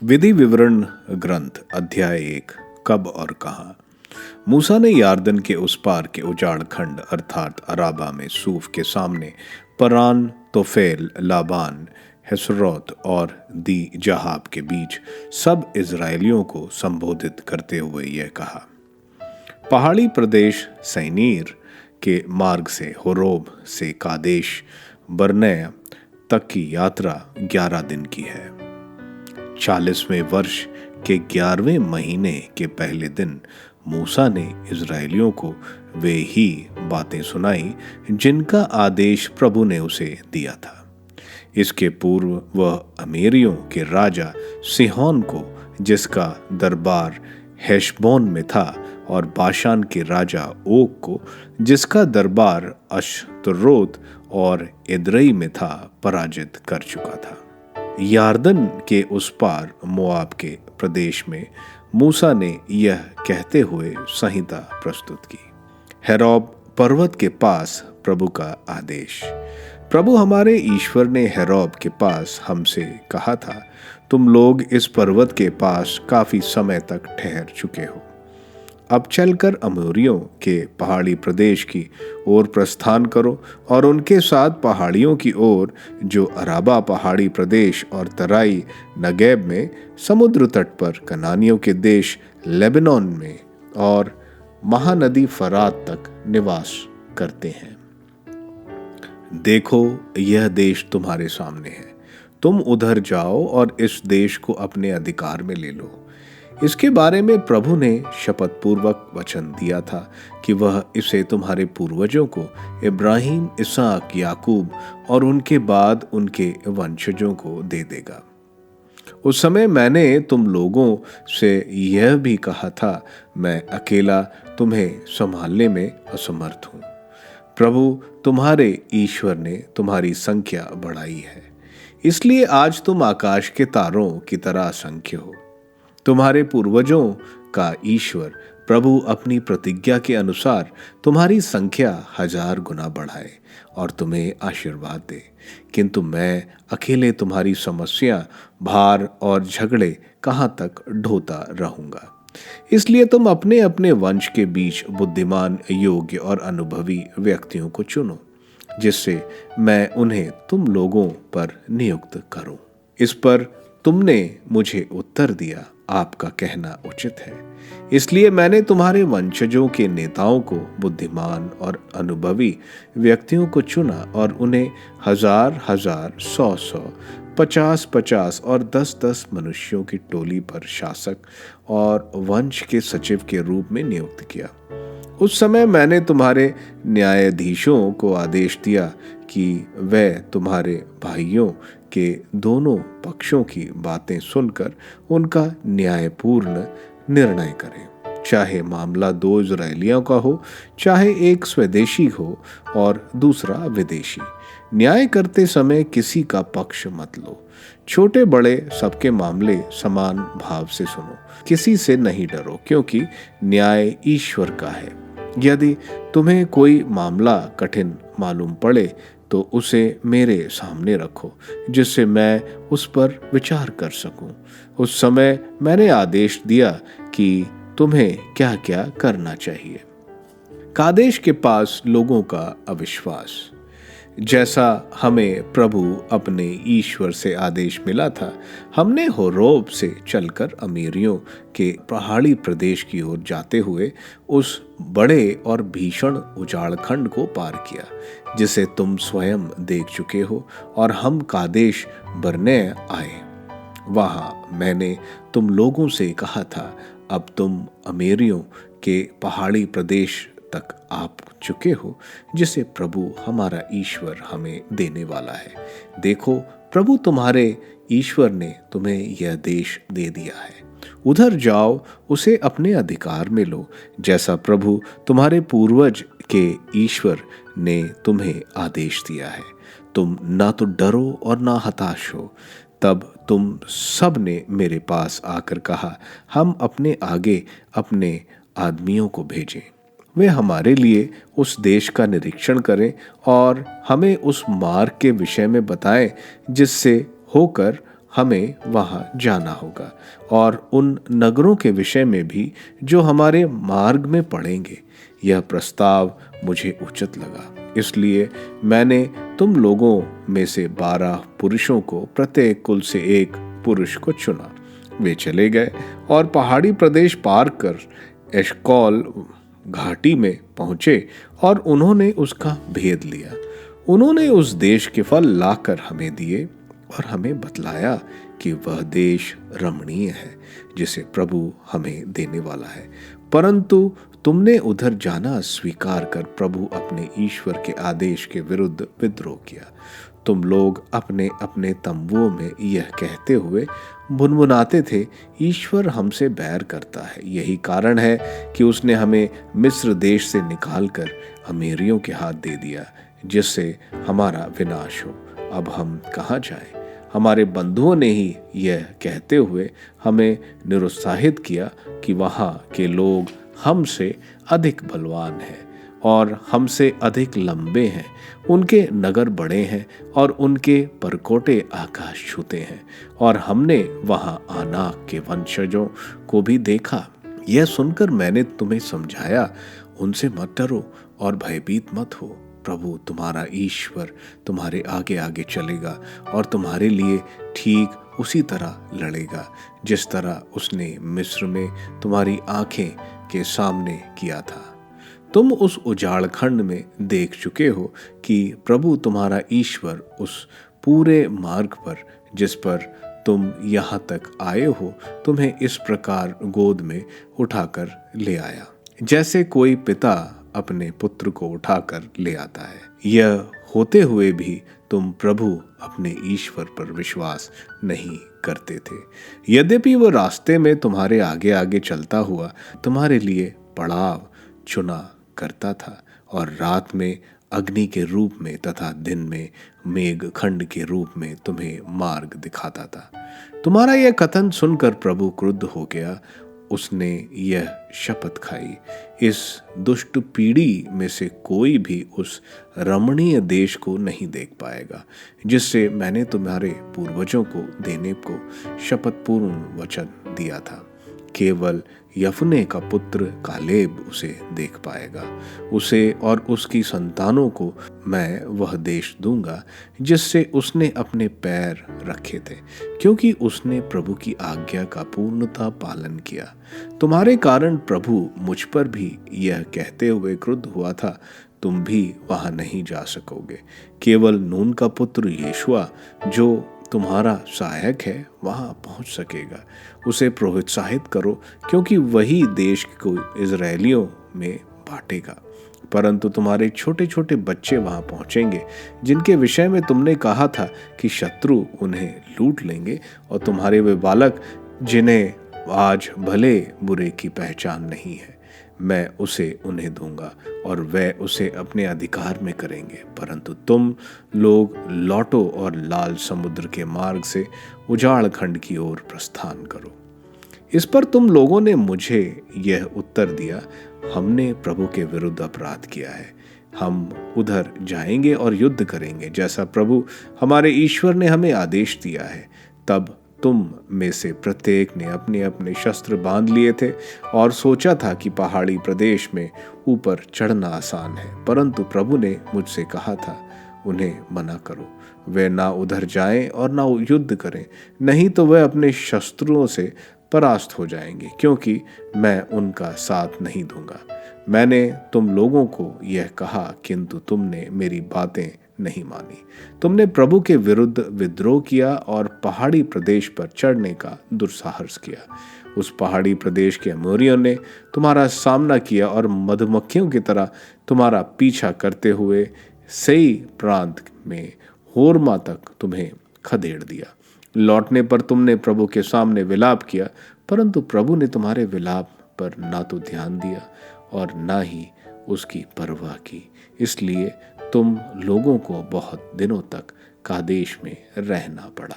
विधि विवरण ग्रंथ अध्याय 1। कब और कहाँ। मूसा ने यारदन के उस पार के उजाड़ खंड अर्थात अराबा में सूफ के सामने परान, तोफेल, लाबान, हेसरोत और दी जहाब के बीच सब इजरायलियों को संबोधित करते हुए यह कहा। पहाड़ी प्रदेश सैनीर के मार्ग से होरोब से कादेश बर्नेया तक की यात्रा 11 दिन की है। 40वें वर्ष के 11वें महीने के पहले दिन मूसा ने इजरायलियों को वे ही बातें सुनाई जिनका आदेश प्रभु ने उसे दिया था। इसके पूर्व वह अमेरियों के राजा सिहोन को, जिसका दरबार हेशबोन में था, और बाशान के राजा ओग को, जिसका दरबार अश्तरोत और एद्रई में था, पराजित कर चुका था। यारदन के उस पार मोआब के प्रदेश में मूसा ने यह कहते हुए संहिता प्रस्तुत की। हेरोब पर्वत के पास प्रभु का आदेश। प्रभु हमारे ईश्वर ने हेरोब के पास हमसे कहा था, तुम लोग इस पर्वत के पास काफी समय तक ठहर चुके हो। अब चलकर अमोरियों के पहाड़ी प्रदेश की ओर प्रस्थान करो और उनके साथ पहाड़ियों की ओर जो अराबा पहाड़ी प्रदेश और तराई नगेब में समुद्र तट पर कनानियों के देश लेबनान में और महानदी फरात तक निवास करते हैं। देखो, यह देश तुम्हारे सामने है। तुम उधर जाओ और इस देश को अपने अधिकार में ले लो। इसके बारे में प्रभु ने शपथ पूर्वक वचन दिया था कि वह इसे तुम्हारे पूर्वजों को इब्राहिम, इसहाक, याकूब और उनके बाद उनके वंशजों को दे देगा। उस समय मैंने तुम लोगों से यह भी कहा था, मैं अकेला तुम्हें संभालने में असमर्थ हूँ। प्रभु तुम्हारे ईश्वर ने तुम्हारी संख्या बढ़ाई है, इसलिए आज तुम आकाश के तारों की तरह असंख्य हो। तुम्हारे पूर्वजों का ईश्वर प्रभु अपनी प्रतिज्ञा के अनुसार तुम्हारी संख्या 1000 गुना बढ़ाए और तुम्हें आशीर्वाद दे, किंतु मैं अकेले तुम्हारी समस्या, भार और झगड़े कहाँ तक ढोता रहूंगा। इसलिए तुम अपने अपने वंश के बीच बुद्धिमान, योग्य और अनुभवी व्यक्तियों को चुनो, जिससे मैं उन्हें तुम लोगों पर नियुक्त करूं। इस पर तुमने मुझे उत्तर दिया, आपका कहना उचित है। इसलिए मैंने तुम्हारे वंशजों के नेताओं को, बुद्धिमान और अनुभवी व्यक्तियों को चुना और उन्हें 1000, 100, 50 और 10 मनुष्यों की टोली पर शासक और वंश के सचिव के रूप में नियुक्त किया। उस समय मैंने तुम्हारे न्यायाधीशों को आदेश दिया कि वे तुम्हारे भाइयों के दोनों पक्षों की बातें सुनकर उनका न्यायपूर्ण निर्णय करें, चाहे मामला 2 इजरायलियों का हो, चाहे एक स्वदेशी हो और दूसरा विदेशी। न्याय करते समय किसी का पक्ष मत लो। छोटे बड़े सबके मामले समान भाव से सुनो, किसी से नहीं डरो, क्योंकि न्याय ईश्वर का है। यदि तुम्हें कोई मामला कठिन मालूम पड़े तो उसे मेरे सामने रखो, जिससे मैं उस पर विचार कर सकूं। उस समय मैंने आदेश दिया कि तुम्हें क्या क्या करना चाहिए। कादेश के पास लोगों का अविश्वास। जैसा हमें प्रभु अपने ईश्वर से आदेश मिला था, हमने होरोब से चलकर अमीरियों के पहाड़ी प्रदेश की ओर जाते हुए उस बड़े और भीषण उजाड़ खंड को पार किया, जिसे तुम स्वयं देख चुके हो, और हम कादेश बर्ने आए। वहां मैंने तुम लोगों से कहा था, अब तुम अमेरियों के पहाड़ी प्रदेश तक आ चुके हो, जिसे प्रभु हमारा ईश्वर हमें देने वाला है। देखो, प्रभु तुम्हारे ईश्वर ने तुम्हें यह देश दे दिया है। उधर जाओ, उसे अपने अधिकार में लो, जैसा प्रभु तुम्हारे पूर्वज के ईश्वर ने तुम्हें आदेश दिया है। तुम ना तो डरो और ना हताश हो। तब तुम सब ने मेरे पास आकर कहा, हम अपने आगे अपने आदमियों को भेजें, वे हमारे लिए उस देश का निरीक्षण करें और हमें उस मार्ग के विषय में बताएं जिससे होकर हमें वहां जाना होगा और उन नगरों के विषय में भी जो हमारे मार्ग में पड़ेंगे। यह प्रस्ताव मुझे उचित लगा, इसलिए मैंने तुम लोगों में से 12 पुरुषों को, प्रत्येक कुल से एक पुरुष को चुना। वे चले गए और पहाड़ी प्रदेश पार कर एशकॉल घाटी में पहुंचे और उन्होंने उसका भेद लिया। उन्होंने उस देश के फल लाकर हमें दिए और हमें बतलाया कि वह देश रमणीय है जिसे प्रभु हमें देने वाला है। परंतु तुमने उधर जाना स्वीकार कर प्रभु अपने ईश्वर के आदेश के विरुद्ध विद्रोह किया। तुम लोग अपने अपने तंबुओं में यह कहते हुए भुनभुनाते थे, ईश्वर हमसे बैर करता है। यही कारण है कि उसने हमें मिस्र देश से निकालकर अमीरियों के हाथ दे दिया, जिससे हमारा विनाश हो। अब हम कहाँ जाएं? हमारे बंधुओं ने ही यह कहते हुए हमें निरुत्साहित किया कि वहाँ के लोग हमसे अधिक बलवान हैं और हमसे अधिक लंबे हैं। उनके नगर बड़े हैं और उनके परकोटे आकाश छूते हैं, और हमने वहाँ आनाक के वंशजों को भी देखा। यह सुनकर मैंने तुम्हें समझाया, उनसे मत डरो और भयभीत मत हो। प्रभु तुम्हारा ईश्वर तुम्हारे आगे आगे चलेगा और तुम्हारे लिए ठीक उसी तरह लड़ेगा जिस तरह उसने मिस्र में तुम्हारी आंखें के सामने किया था। तुम उस उजाड़ खंड में देख चुके हो कि प्रभु तुम्हारा ईश्वर उस पूरे मार्ग पर जिस पर तुम यहाँ तक आए हो, तुम्हें इस प्रकार गोद में उठाकर ले आया, जैसे कोई पिता अपने पुत्र को उठाकर ले आता है। यह होते हुए भी तुम प्रभु अपने ईश्वर पर विश्वास नहीं करते थे। यद्यपि वह रास्ते में तुम्हारे आगे आगे चलता हुआ तुम्हारे लिए पड़ाव चुना करता था और रात में अग्नि के रूप में तथा दिन में मेघ खंड के रूप में तुम्हें मार्ग दिखाता था। तुम्हारा यह कथन सुनकर प्रभु क्रुद्ध हो गया। उसने यह शपथ खाई, इस दुष्ट पीढ़ी में से कोई भी उस रमणीय देश को नहीं देख पाएगा जिससे मैंने तुम्हारे पूर्वजों को देने को शपथपूर्ण वचन दिया था। केवल यफने का पुत्र कालेब उसे देख पाएगा। उसे और उसकी संतानों को मैं वह देश दूंगा जिससे उसने अपने पैर रखे थे, क्योंकि उसने प्रभु की आज्ञा का पूर्णतः पालन किया। तुम्हारे कारण प्रभु मुझ पर भी यह कहते हुए क्रुद्ध हुआ था, तुम भी वहां नहीं जा सकोगे। केवल नून का पुत्र यीशुआ जो तुम्हारा सहायक है वहां पहुंच सकेगा। उसे प्रोत्साहित करो, क्योंकि वही देश को इजरायलियों में बांटेगा। परंतु तुम्हारे छोटे छोटे बच्चे वहां पहुंचेंगे जिनके विषय में तुमने कहा था कि शत्रु उन्हें लूट लेंगे, और तुम्हारे वे बालक जिन्हें आज भले बुरे की पहचान नहीं है, मैं उसे उन्हें दूंगा और वे उसे अपने अधिकार में करेंगे। परंतु तुम लोग लौटो और लाल समुद्र के मार्ग से उजाड़ खंड की ओर प्रस्थान करो। इस पर तुम लोगों ने मुझे यह उत्तर दिया, हमने प्रभु के विरुद्ध अपराध किया है। हम उधर जाएंगे और युद्ध करेंगे जैसा प्रभु हमारे ईश्वर ने हमें आदेश दिया है। तब तुम में से प्रत्येक ने अपने अपने शस्त्र बांध लिए थे और सोचा था कि पहाड़ी प्रदेश में ऊपर चढ़ना आसान है। परंतु प्रभु ने मुझसे कहा था, उन्हें मना करो, वे ना उधर जाएं और ना युद्ध करें, नहीं तो वे अपने शस्त्रों से परास्त हो जाएंगे, क्योंकि मैं उनका साथ नहीं दूंगा। मैंने तुम लोगों को यह कहा, किंतु तुमने मेरी बातें नहीं मानी। तुमने प्रभु के विरुद्ध विद्रोह किया और पहाड़ी प्रदेश पर चढ़ने का दुस्साहस किया। उस पहाड़ी प्रदेश के अमोरियों ने तुम्हारा सामना किया और मधुमक्खियों की तरह तुम्हारा पीछा करते हुए सही प्रांत में होरमा तक तुम्हें खदेड़ दिया। लौटने पर तुमने प्रभु के सामने विलाप किया, परंतु प्रभु ने तुम्हारे विलाप पर ना तो ध्यान दिया और ना ही उसकी परवाह की। इसलिए तुम लोगों को बहुत दिनों तक कादेश में रहना पड़ा।